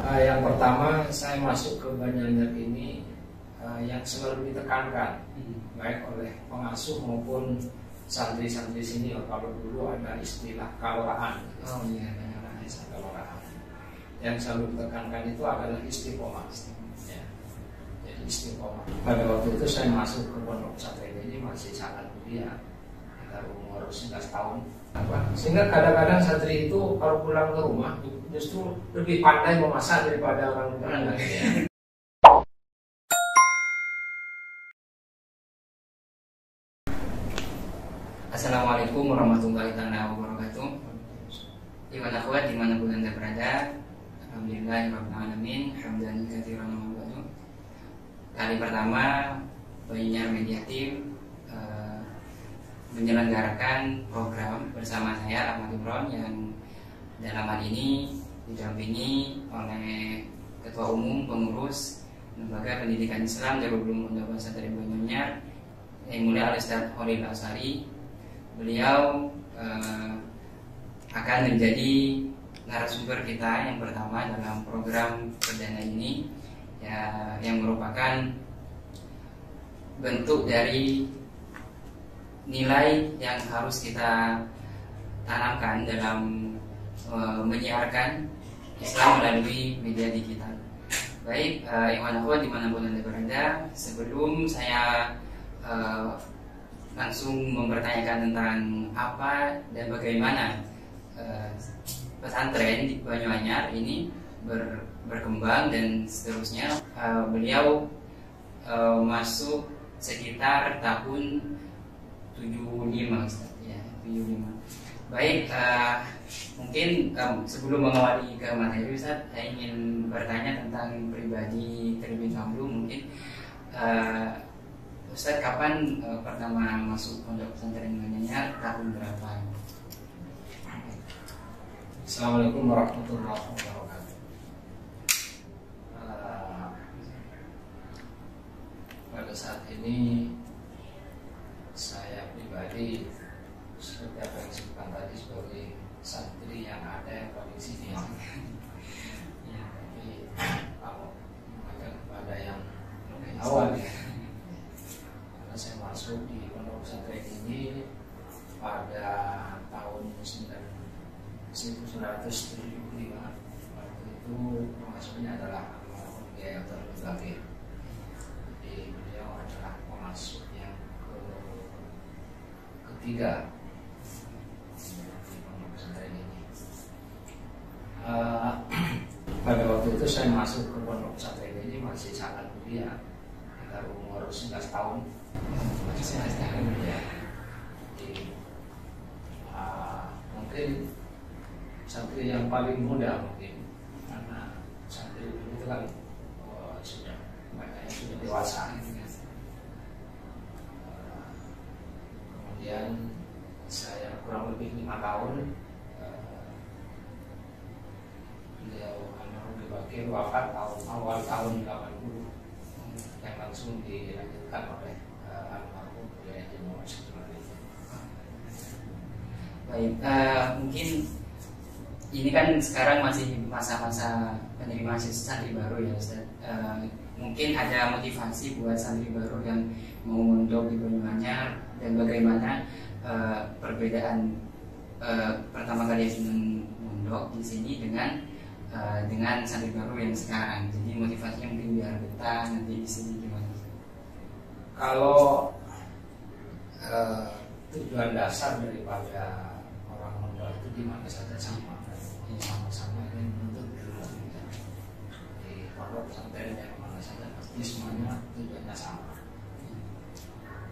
Yang pertama, saya masuk ke Banyanyer ini yang selalu ditekankan baik oleh pengasuh maupun santri-santri senior. Kalau dulu ada istilah kaloraan, desa kaloraan. Yang selalu ditekankan itu adalah istiqomah. Ya. Jadi istiqomah. Pada waktu itu saya masuk ke pondok pesantren ini masih sangat muda, sekitar umur 11 tahun. Sehingga kadang-kadang santri itu kalau pulang ke rumah justru lebih pandai memasak daripada orang tuanya. Assalamualaikum warahmatullahi wabarakatuh. Iwan akhwat dimanapun anda berada, alhamdulillahirrahmanirrahim, hamdan katsiran wa ba'du. Kali pertama Banyanyer Media Team menyelenggarakan program bersama saya Ahmad Imron, yang dalam hal ini didampingi oleh Ketua Umum Pengurus Lembaga Pendidikan Islam Darul Ulum Pondok Pesantren Banyanyer, Yang Mulia Al-Ustaz Khalil Asari. Beliau akan menjadi narasumber kita yang pertama dalam program perdana ini, ya, yang merupakan bentuk dari nilai yang harus kita tanamkan dalam menyiarkan Islam melalui media digital. Baik, ikhwan akhwat dimanapun anda berada, sebelum saya langsung mempertanyakan tentang apa dan bagaimana pesantren di Banyanyer ini berkembang dan seterusnya, beliau masuk sekitar tahun 75, Ustaz, ya, 75. Baik, mungkin sebelum mengawali ke materi, Ustaz, saya ingin bertanya tentang pribadi terlebih dahulu. Mungkin Ustaz, kapan pertama masuk pondok pesantren Banyanyer, tahun berapa? Assalamualaikum warahmatullahi wabarakatuh. Pada saat ini saya pribadi seperti apa yang disebutkan tadi sebagai santri yang ada yang paling senior. Ya, tapi kalau mengajar kepada yang lebih awal, ya, karena saya masuk di pondok pesantren ini pada tahun 1975. Waktu itu pengasuhnya adalah almarhum Kiai Abdul Bakir. Jadi beliau adalah pengasuh yang ketiga di pondok pesantren ini. Pada waktu itu saya masuk ke pondok pesantren ini masih sangat muda, sekitar umur 11 tahun. Masih 11 tahun, ya. Jadi mungkin santri yang paling muda mungkin, karena santri itu kan sudah banyak yang sudah dewasa. Kemudian saya kurang lebih 5 tahun, beliau almarhum Bakir wafat awal tahun 80, yang langsung dilanjutkan oleh almarhum Kiai Muhammad Syekh. Baik, mungkin ini kan sekarang masih masa-masa penerimaan santri baru, ya, Ustaz. Mungkin ada motivasi buat santri baru yang mau mondok di Banyanyer, dan bagaimana perbedaan pertama kali mondok di sini dengan santri baru yang sekarang. Jadi motivasinya mungkin biar betah nanti di sini gimana? Kalau tujuan dasar daripada orang mondok itu di mana saja sama, sama-sama ingin menuntut ilmu. Di pondok pesantren yang mana saja pasti semuanya tujuannya sama.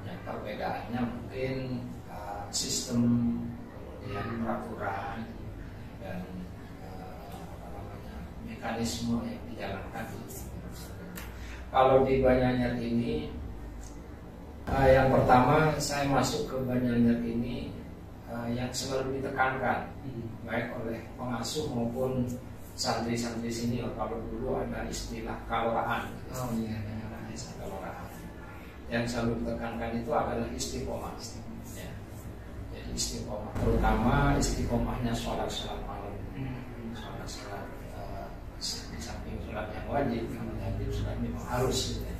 Yang perbedaannya mungkin sistem, kemudian peraturan, dan mekanisme yang dijalankan. Kalau di Banyanyer ini, yang pertama saya masuk ke Banyanyer ini yang selalu ditekankan baik oleh pengasuh maupun santri-santri senior. Kalau dulu ada istilah kaloraan, desa kaloraan. Yang selalu ditekankan itu adalah istiqomah. Ya. Jadi istiqomah, terutama istiqomahnya sholat malam, sholat di samping wajib, sudah memang harus gitu ya.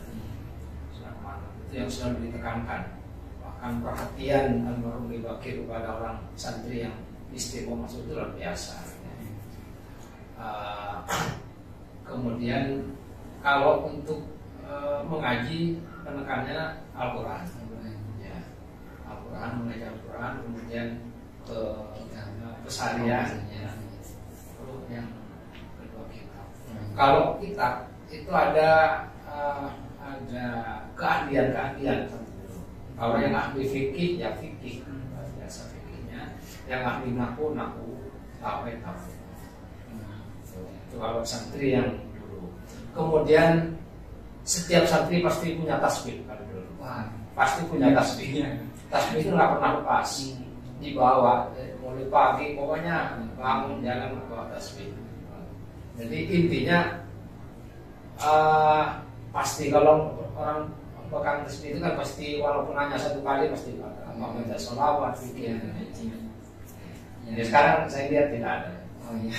Sudah amanah. Itu yang selalu ditekankan. Bahkan perhatian almarhum Bakir kepada orang santri yang istiqomah itu luar biasa. Kemudian kalau untuk mengaji penekannya Al-Quran, ya, Al-Quran, mengaji Al-Quran, kemudian ke kesarian, ya, itu yang kedua kitab. Kalau kitab itu ada keahlian. Kalau yang ahli fikih ya fikih, biasa fikihnya. Yang ahli nahu, tauhid. Itu kalau santri yang dulu. Kemudian setiap santri pasti punya tasbih kalau dulu. Pasti punya tasbih. Tasbih itu nggak pernah lepas. Dibawa mulai pagi, pokoknya bangun jalan bawa tasbih. Jadi intinya pasti kalau orang pegang tasbih itu kan pasti walaupun hanya satu kali pasti baca sholawat, zikir. Jadi sekarang saya lihat tidak ada. Oh iya.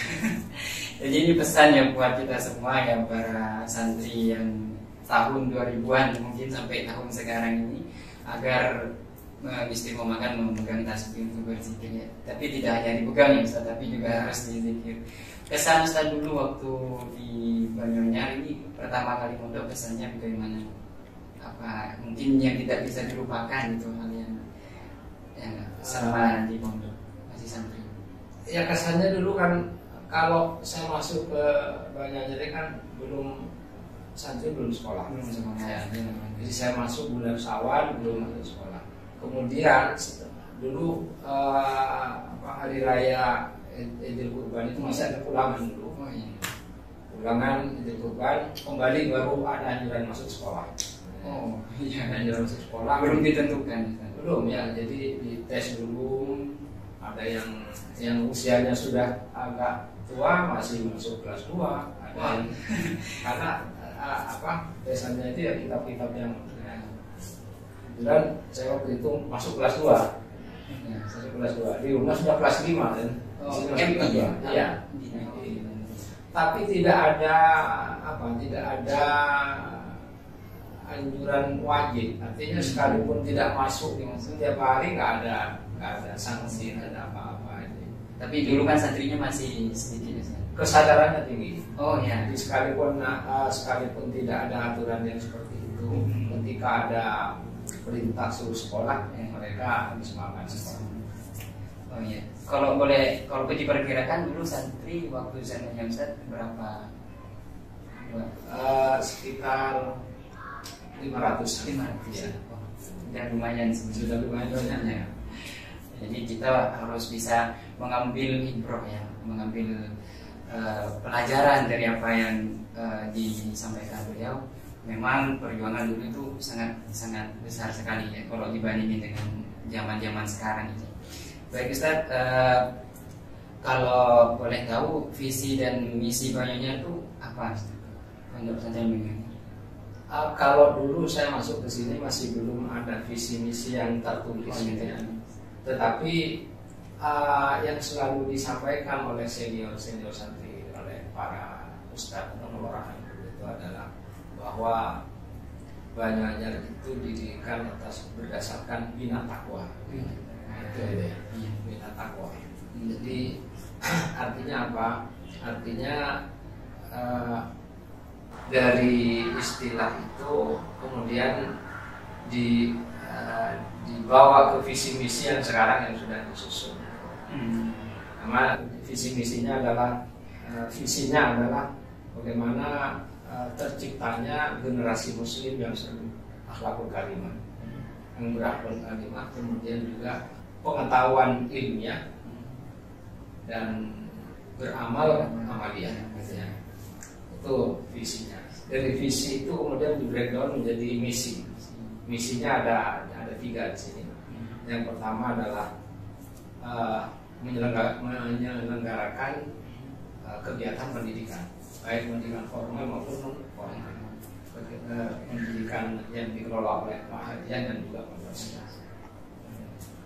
Jadi ini pesan ya buat kita semua ya, para santri yang tahun 2000-an mungkin sampai tahun sekarang ini, agar mengistiqomahkan memegang tasbih untuk berzikir ya. Tapi tidak hanya dipegang ya Ustaz, tapi juga harus dizikir. Kesan Ustaz dulu waktu di Banyuanyar ini pertama kali mondok, kesannya bagaimana? Apa mungkin yang tidak bisa dilupakan itu hal yang sama di pondok masih santri? Ya kesannya dulu kan kalau saya masuk ke Banyuanyar kan belum santri, belum sekolah. Jadi saya masuk bulan Syawal, belum masuk sekolah. Kemudian dulu hari raya Idul Kurban itu masih ada pulangan dulu. Pulangan Idul Kurban kembali baru ada anjuran masuk sekolah. Oh iya, anjuran masuk sekolah belum ditentukan. Belum ya, jadi dites dulu. Ada yang usianya sudah agak tua masih masuk kelas 2, ada yang karena biasanya itu ya kitab-kitab yang kemudian saya waktu itu masuk kelas 2. Ya, saya kelas 2. Di rumah sudah kelas 5 kan. Iya. Tapi tidak ada anjuran wajib. Artinya sekalipun tidak masuk setiap hari nggak ada sanksi, nggak ada apa-apa. Tapi dulu kan santrinya masih sedikit ya. Kesadarannya tinggi. Oh ya. Jadi sekalipun tidak ada aturan yang seperti itu, ketika ada perintah suruh sekolah, mereka semangat sekolah. Oh iya. Kalau diperkirakan dulu santri waktu zamannya Ustaz berapa? Sekitar 500 ya. Dan lumayan sudah lumayan banyaknya. Jadi kita harus bisa mengambil ibrah ya, mengambil pelajaran dari apa yang disampaikan beliau. Memang perjuangan dulu itu sangat besar sekali ya kalau dibandingin dengan zaman sekarang ini. Baik Ustaz, kalau boleh tahu visi dan misi Banyuanyar itu apa? Pondok Pesantren Banyuanyar. Kalau dulu saya masuk ke sini masih belum ada visi misi yang tertulis gitu ya. Tetapi yang selalu disampaikan oleh senior santri, oleh para ustadz dan orang itu adalah bahwa Banyuanyar itu didirikan berdasarkan bina takwa. Itu ya, bina takwa. Jadi artinya apa? Artinya dari istilah itu kemudian dibawa ke visi misi yang sekarang yang sudah disusun. Karena visi misinya adalah bagaimana terciptanya generasi muslim yang akhlakul karimah, yang berakhlak karimah, kemudian juga pengetahuan ilmiah dan beramal amaliyah, gitu ya. Itu visinya. Dari visi itu kemudian di breakdown menjadi misi. Misinya ada 3 di sini. Yang pertama adalah menyelenggarakan kegiatan pendidikan, baik pendidikan formal maupun non formal, pendidikan yang dikelola oleh Muhammadiyah dan juga Pancasila.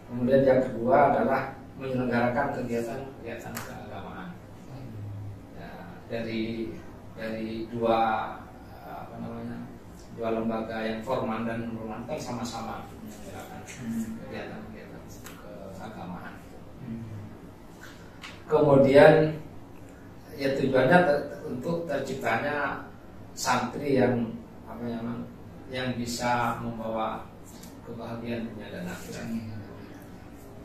Kemudian yang kedua adalah menyelenggarakan kegiatan keagamaan. Ya, dari dari dua dua lembaga yang formal dan informal kan sama-sama menyelenggarakan kegiatan-kegiatan keagamaan. Kemudian ya tujuannya untuk terciptanya santri yang yang bisa membawa kebahagiaan dunia dan akhirat.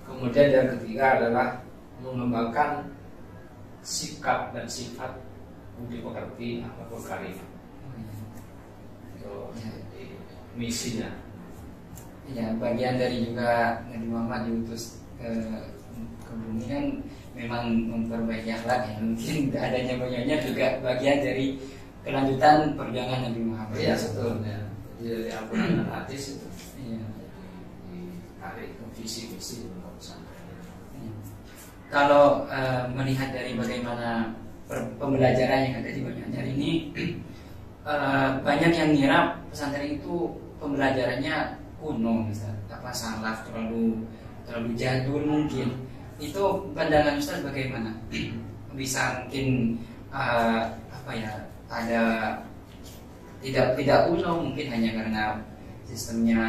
Kemudian yang ketiga adalah mengembangkan sikap dan sifat budi pekerti akhlakul karimah. Itu misinya. Ya, bagian dari juga Nabi Muhammad diutus ke bumi kan memang memperbaiki akhlak ya. Mungkin adanya banyaknya juga bagian dari kelanjutan perjuangan Nabi Muhammad. Iya, betul ya. Jadi dari Al-Quran dan hadis itu. Iya. Ditarik ke visi-visi untuk pesantren. Kalau melihat dari bagaimana pembelajaran yang ada di Banjar ini, banyak yang ngira pesantren itu pembelajarannya kuno, misalnya salaf, terlalu jadul mungkin. Itu pandangan Ustaz bagaimana? Bisa mungkin ada tidak kuno mungkin hanya karena sistemnya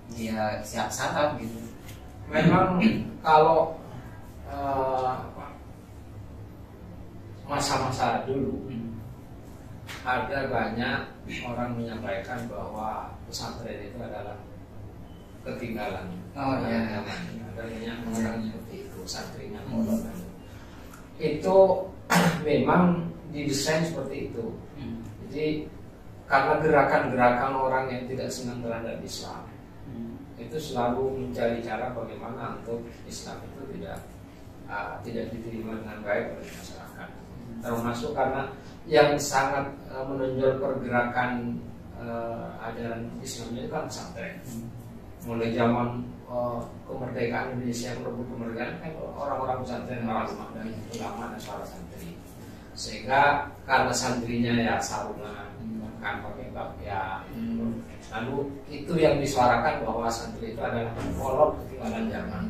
dia siap salaf gitu. Memang kalau masa-masa dulu ada banyak orang menyampaikan bahwa pesantren itu adalah ketinggalan. Oh ya, ada banyak orang seperti itu, santrinya molor. Itu memang didesain seperti itu. Jadi karena gerakan-gerakan orang yang tidak senang terhadap Islam itu selalu mencari cara bagaimana untuk Islam itu tidak diterima dengan baik oleh masyarakat. Termasuk karena yang sangat menonjol pergerakan ajaran Islamnya itu kan pesantren. Mulai zaman kemerdekaan Indonesia, merebut kemerdekaan kan orang-orang pesantren, ulama dan para santri. Sehingga karena santrinya ya sarungan, kan pakai bakya, lalu itu yang disuarakan bahwa santri itu adalah kolot ketinggalan zaman.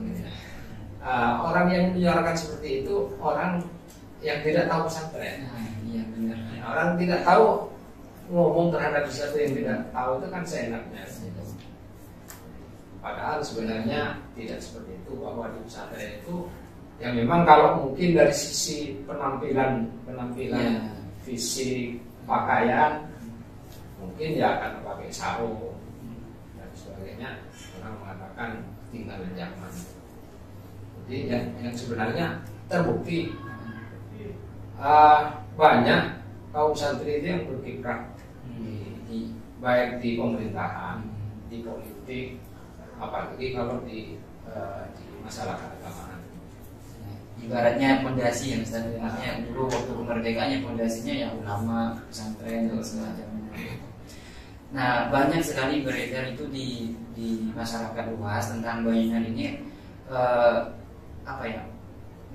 Orang yang menyuarakan seperti itu orang yang tidak tahu pesantren. Iya benar. Orang tidak tahu ngomong terhadap sesuatu yang tidak tahu itu kan seenaknya. Padahal sebenarnya tidak seperti itu, bahwa di pesantren itu yang memang kalau mungkin dari sisi penampilan fisik, pakaian mungkin ya akan pakai sarung dan sebagainya, orang mengatakan tinggalan zaman. Jadi yang sebenarnya terbukti banyak kaum santri itu yang berkiprah baik di pemerintahan, di politik, apalagi kalau di masalah keagamaan. Ibaratnya fondasi yang misalnya dulu waktu kemerdekaannya fondasinya ya ulama, pesantren dan semacamnya. Nah, banyak sekali beredar itu di masyarakat luas tentang Banjar ini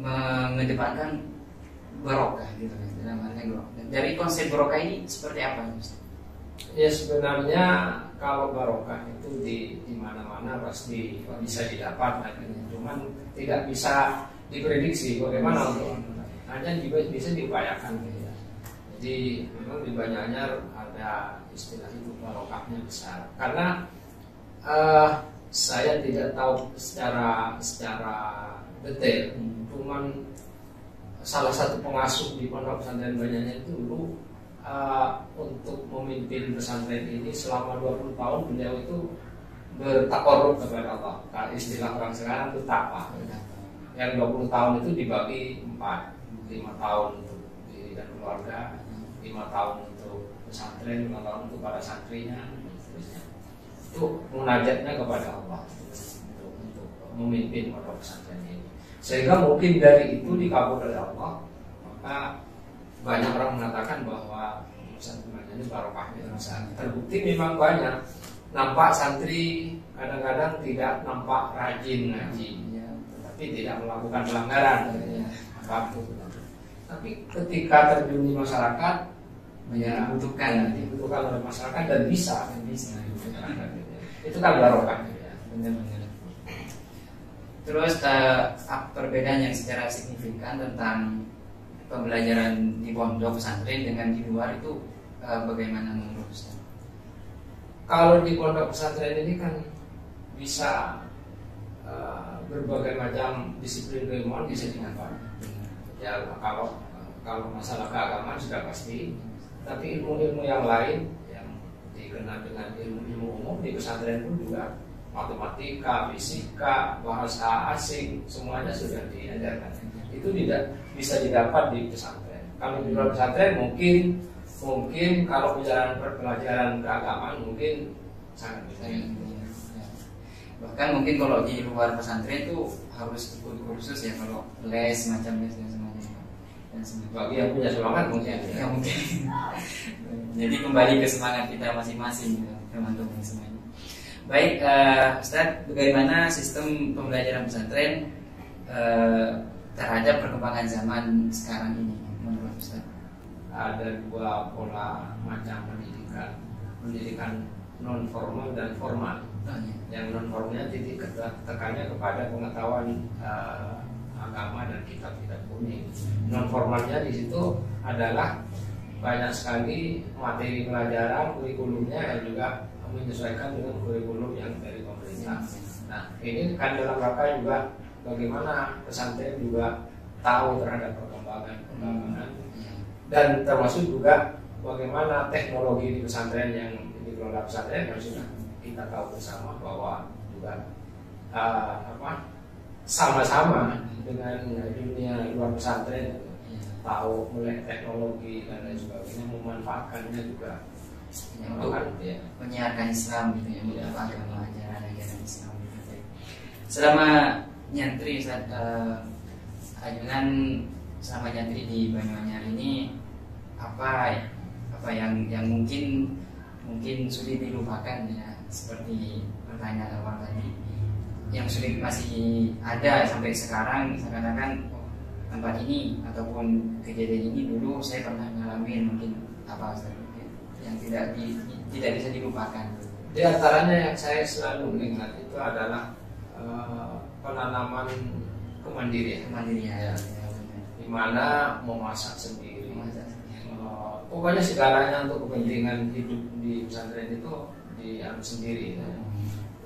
mengedepankan barokah gitu. Dari konsep barokah ini seperti apa? Ya sebenarnya kalau barokah itu di mana-mana pasti bisa didapat, cuman tidak bisa diprediksi bagaimana untuk hanya juga bisa diupayakan. Jadi memang di Banjar ada istilah itu barokahnya besar, karena saya tidak tahu secara detail, cuman salah satu pengasuh di pondok pesantren Banjar itu dulu untuk memimpin pesantren ini selama 20 tahun beliau itu bertakarrub kepada Allah. Kalau istilah orang sekarang itu takwa. Yang 20 tahun itu dibagi 4, 5 tahun untuk diri dan keluarga, 5 tahun untuk pesantren, 5 tahun untuk para santrinya, dan seterusnya. Itu munajatnya kepada Allah untuk memimpin pondok pesantren ini. Sehingga mungkin dari itu dikabul oleh Allah, maka banyak orang mengatakan bahwa pesantren ini barokahnya besar. Terbukti memang banyak. Nampak santri kadang-kadang tidak nampak rajin ngaji, tapi tidak melakukan pelanggaran apapun. Tapi ketika terjun di masyarakat, dibutuhkan oleh masyarakat dan bisa. Itu kan barokah. Benar-benar. Terus perbedaan yang secara signifikan tentang pembelajaran di pondok pesantren dengan di luar itu bagaimana menurut Ustaz? Kalau di pondok pesantren ini kan bisa berbagai macam disiplin keilmuan bisa didapat. Ya kalau masalah keagamaan sudah pasti, tapi ilmu-ilmu yang lain yang dikenal dengan ilmu-ilmu umum di pesantren pun juga matematika, fisika, bahasa asing semuanya sudah diajarkan. Itu tidak bisa didapat di pesantren. Kalau di luar pesantren mungkin kalau pelajaran keagamaan mungkin sangat bisa. Bahkan mungkin kalau di luar pesantren itu harus ikut kursus ya, kalau les semacam les dan semacamnya. Dan bagi yang punya semangat mungkin ya mungkin. Jadi kembali ke semangat kita masing-masing gitu, teman-teman semuanya. Baik, Ustaz, bagaimana sistem pembelajaran pesantren terhadap perkembangan zaman sekarang ini menurut Ustaz? Ada dua pola macam pendidikan non formal dan formal. Yang non formalnya titik tekannya kepada pengetahuan agama dan kitab-kitab kuning. Non formalnya di situ adalah banyak sekali materi pelajaran, kurikulumnya yang juga menyesuaikan dengan kurikulum yang dari pemerintah. Nah, ini kan dalam rangka juga bagaimana pesantren juga tahu terhadap perkembangan dan termasuk juga bagaimana teknologi di pesantren yang dikelola pesantren yang sudah kita tahu bersama bahwa juga sama-sama dengan dunia luar pesantren tahu mulai teknologi dan lain sebagainya, memanfaatkannya juga untuk menyiarkan Islam gitu ya, agama ajaran Islam gitu. Selama nyantri Ayunan selama nyantri di Banyuanyar ini apa yang mungkin sulit dilupakan ya, seperti pertanyaan awal tadi, yang sulit masih ada sampai sekarang, seakan-akan tempat ini ataupun kejadian ini dulu saya pernah ngalamin, mungkin apa yang tidak bisa dilupakan. Di antaranya yang saya selalu ingat itu adalah penanaman kemandirian ya. Di mana memasak sendiri. Pokoknya segalanya untuk kepentingan hidup di pesantren itu diambil sendiri ya.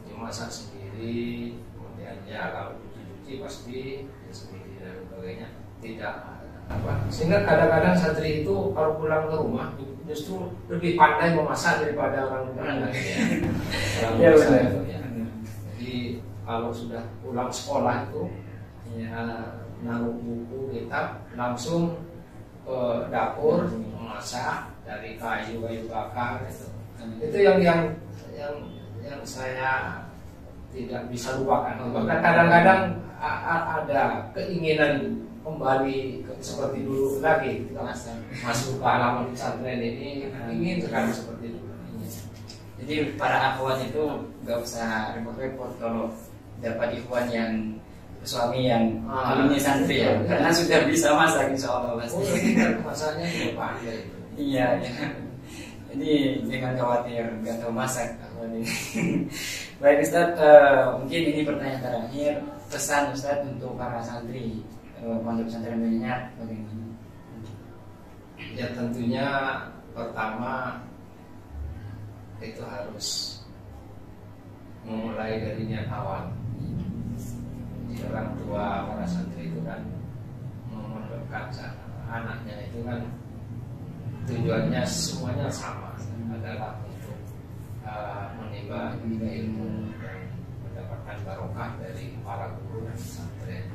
Dimasak sendiri, kemudian ya kalau cuci pasti ya sendiri dan sebagainya. Tidak sehingga kadang-kadang santri itu kalau pulang ke rumah justru lebih pandai memasak daripada orang lain ya. Jadi kalau sudah pulang sekolah itu ya naruh buku kitab langsung ke dapur memasak dari kayu bakar itu. Itu yang saya tidak bisa lupakan. Bahkan kadang-kadang ada keinginan kembali seperti dulu lagi ketika masuk ke halaman pesantren ini, ingin sekali seperti dulu. Jadi para akhwat itu nggak usah repot-repot kalau dapat ikhwan yang suami yang dulunya santri ya, karena sudah bisa masak insya Allah pasti. Masaknya juga pandai. Iya. Jadi jangan khawatir nggak tahu masak. Baik Ustaz, mungkin ini pertanyaan terakhir, pesan Ustaz untuk para santri pondok pesantren Banyuanyar bagaimana? Ya tentunya pertama itu harus memulai dari niat awal. Jadi orang tua para santri itu kan memondokkan anaknya itu kan tujuannya semuanya sama, adalah untuk menimba ilmu dan mendapatkan barokah dari para guru dan pesantren.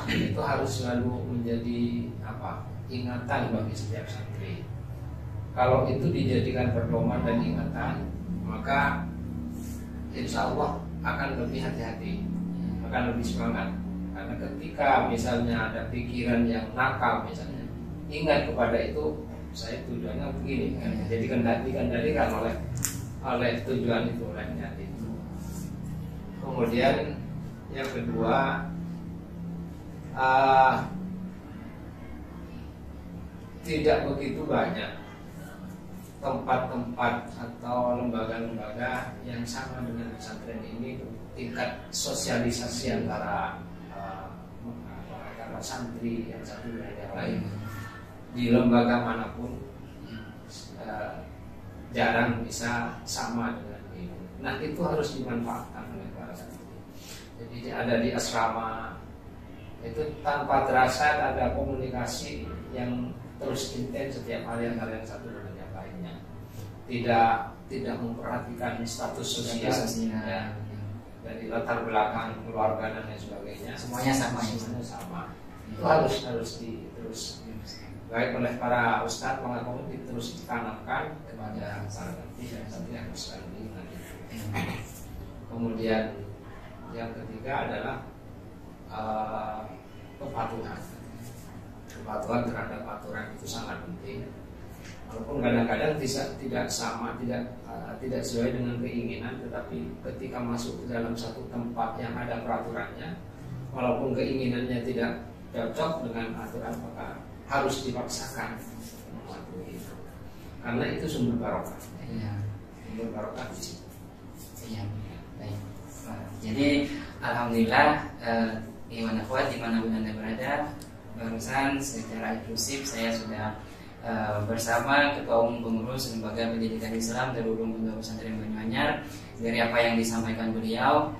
Itu harus selalu menjadi ingatan bagi setiap santri. Kalau itu dijadikan pedoman dan ingatan, maka insya Allah akan lebih hati-hati, akan lebih semangat. Karena ketika misalnya ada pikiran yang nakal misalnya, ingat kepada itu, saya tujuannya begini kan. Jadi dikendalikan oleh tujuan itu, oleh niat itu. Kemudian yang kedua, tidak begitu banyak tempat-tempat atau lembaga-lembaga yang sama dengan pesantren ini tingkat sosialisasi antara santri yang satu dengan yang lain. di lembaga manapun jarang bisa sama dengan ini. Nah itu harus dimanfaatkan oleh para santri. Jadi ada di asrama itu tanpa terasa ada komunikasi yang terus intens setiap hari antara yang satu dengan yang lainnya. Tidak memperhatikan status sosial, ya, dari latar belakang keluarga dan lain sebagainya. Semuanya sama. Itu harus terus baik oleh para ustadz pengakom terus ditanamkan kepada para santri dan santri yang sekali lagi. Kemudian yang ketiga adalah kepatuhan. Kepatuhan terhadap aturan itu sangat penting. Walaupun kadang-kadang tidak sama, tidak sesuai dengan keinginan, tetapi ketika masuk ke dalam satu tempat yang ada peraturannya, walaupun keinginannya tidak cocok dengan aturan, maka harus dipaksakan mematuhi itu. Karena itu sumber barokah. Sumber barokah di situ. Baik. Jadi alhamdulillah Iwan Akhwat dimanapun Anda berada, barusan secara eksklusif saya sudah bersama Ketua Umum Pengurus Lembaga Pendidikan Islam Darul Ulum Pondok Pesantren Banyuanyar. Dari apa yang disampaikan beliau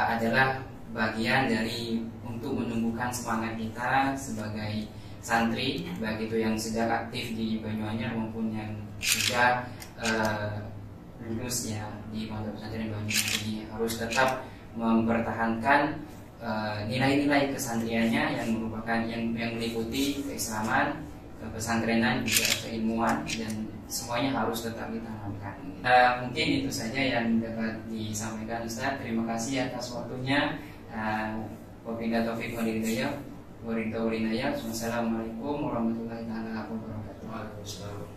adalah bagian dari untuk menumbuhkan semangat kita sebagai santri, baik itu yang sedang aktif di Banyuanyar maupun yang sudah lulus ya di Pondok Pesantren Banyuanyar ini, harus tetap mempertahankan nilai-nilai kesantriannya yang merupakan yang meliputi keislaman, kepesantrenan, juga keilmuan, dan semuanya harus tetap ditanamkan. Mungkin itu saja yang dapat disampaikan Ustaz. Terima kasih atas waktunya. Wabillahi taufiq wal hidayah. Wassalamualaikum warahmatullahi wabarakatuh.